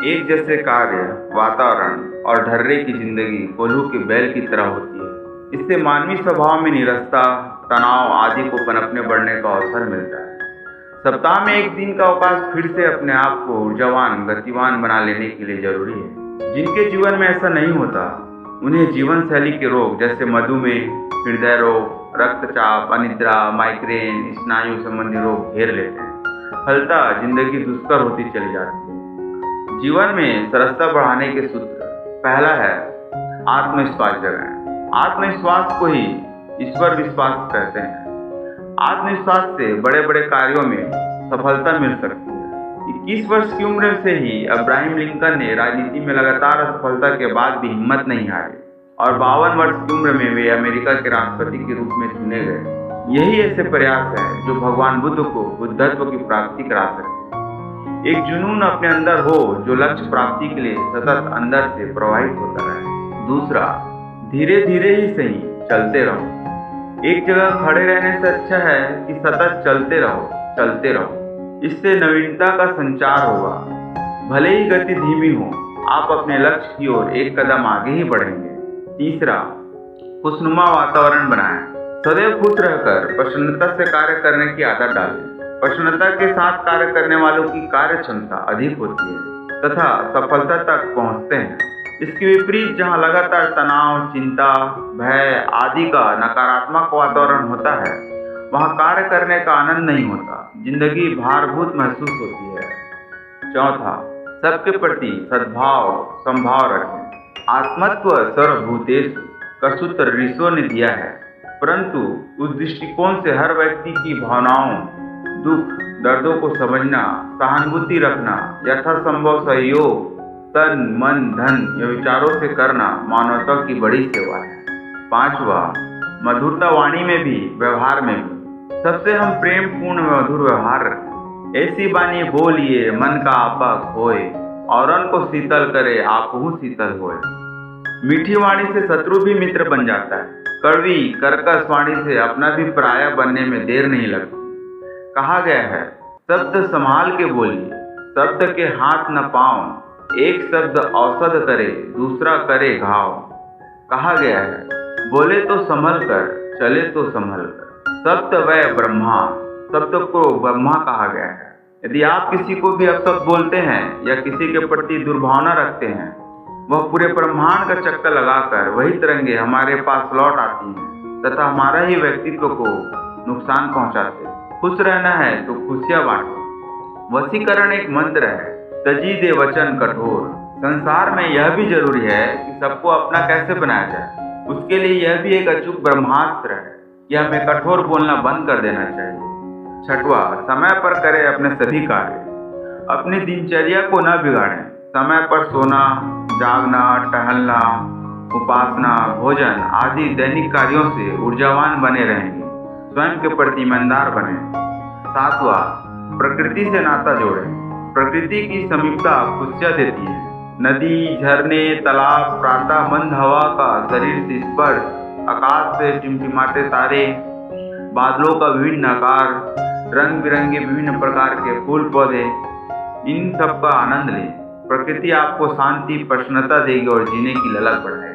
एक जैसे कार्य, वातावरण और ढर्रे की जिंदगी कोल्हू के बैल की तरह होती है। इससे मानवीय स्वभाव में नीरसता, तनाव आदि को पनपने बढ़ने का अवसर मिलता है। सप्ताह में एक दिन का अवकाश फिर से अपने आप को ऊर्जावान, गतिवान बना लेने के लिए जरूरी है। जिनके जीवन में ऐसा नहीं होता, उन्हें जीवन शैली के रोग जैसे मधुमेह, हृदय रोग, रक्तचाप, अनिद्रा, माइग्रेन, स्नायु संबंधी रोग घेर लेते हैं। फलतः जिंदगी दुष्कर होती चली जाती है। जीवन में सरसता बढ़ाने के सूत्र, पहला है आत्मविश्वास जगाएं। आत्मविश्वास को ही ईश्वर विश्वास कहते हैं। आत्मविश्वास से बड़े बड़े कार्यों में सफलता मिल सकती है। 21 वर्ष की उम्र से ही अब्राहम लिंकन ने राजनीति में लगातार असफलता के बाद भी हिम्मत नहीं हारी और 52 वर्ष की उम्र में वे अमेरिका के राष्ट्रपति के रूप में चुने गए। यही ऐसे प्रयास है जो भगवान बुद्ध को बुद्धत्व की प्राप्ति करा सकते हैं। एक जुनून अपने अंदर हो जो लक्ष्य प्राप्ति के लिए सतत अंदर से प्रवाहित होता रहे। दूसरा, धीरे धीरे ही सही चलते रहो। एक जगह खड़े रहने से अच्छा है कि सतत चलते रहो। इससे नवीनता का संचार होगा। भले ही गति धीमी हो, आप अपने लक्ष्य की ओर एक कदम आगे ही बढ़ेंगे। तीसरा, खुशनुमा वातावरण बनाएं। सदैव खुश रहकर प्रसन्नता से कार्य करने की आदत डालें। प्रसन्नता के साथ कार्य करने वालों की कार्य क्षमता अधिक होती है तथा सफलता तक पहुंचते हैं। इसके विपरीत जहां लगातार तनाव, चिंता, भय आदि का नकारात्मक वातावरण होता है, वहां कार्य करने का आनंद नहीं होता, जिंदगी भारभूत महसूस होती है। चौथा, सबके प्रति सद्भाव संभाव रखें। आत्मत्व सर्वभूतेषु का सूत्र ऋषियों ने दिया है, परंतु उस दृष्टिकोण से हर व्यक्ति की भावनाओं, दुख दर्दों को समझना, सहानुभूति रखना, यथासंभव सहयोग तन मन धन या विचारों से करना मानवता की बड़ी सेवा है। पांचवा, मधुरता वाणी में भी व्यवहार में भी। सबसे हम प्रेम पूर्ण मधुर व्यवहार रखें। ऐसी बानी बोलिए मन का आपा होए, औरन को शीतल करे आपहु शीतल होए। मीठी वाणी से शत्रु भी मित्र बन जाता है। कड़वी कर्कश वाणी से अपना भी पराया बनने में देर नहीं लगती। कहा गया है, शब्द संभाल के बोलिए, शब्द के हाथ न पाँव। एक शब्द औषध करे, दूसरा करे घाव। कहा गया है, बोले तो संभल कर, चले तो संभल कर। शब्द वै ब्रह्मा, शब्द को ब्रह्मा कहा गया है। यदि आप किसी को भी अपशब्द बोलते हैं या किसी के प्रति दुर्भावना रखते हैं, वह पूरे ब्रह्मांड का चक्कर लगाकर वही तरंगे हमारे पास लौट आती हैं तथा हमारा ही व्यक्तित्व को नुकसान पहुंचाते हैं। खुश रहना है तो खुशियां बांटो। वशीकरण एक मंत्र है, तजी दे वचन कठोर। संसार में यह भी जरूरी है कि सबको अपना कैसे बनाया जाए। उसके लिए यह भी एक अचूक ब्रह्मास्त्र है कि हमें कठोर बोलना बंद कर देना चाहिए। छठवां, समय पर करें अपने सभी कार्य। अपनी दिनचर्या को न बिगाड़ें। समय पर सोना, जागना, टहलना, उपासना, भोजन आदि दैनिक कार्यों से ऊर्जावान बने रहेंगे। स्वयं के प्रति ईमानदार बने। सातवां, प्रकृति से नाता जोड़ें। प्रकृति की समीपता खुशियां देती है। नदी, झरने, तालाब, प्रातः मंद हवा का शरीर से स्पर्श, आकाश से टिमटिमाते तारे, बादलों का विभिन्न आकार, रंग बिरंगे विभिन्न प्रकार के फूल पौधे, इन सब का आनंद लें। प्रकृति आपको शांति, प्रसन्नता देगी और जीने की ललक बढ़ाएगी।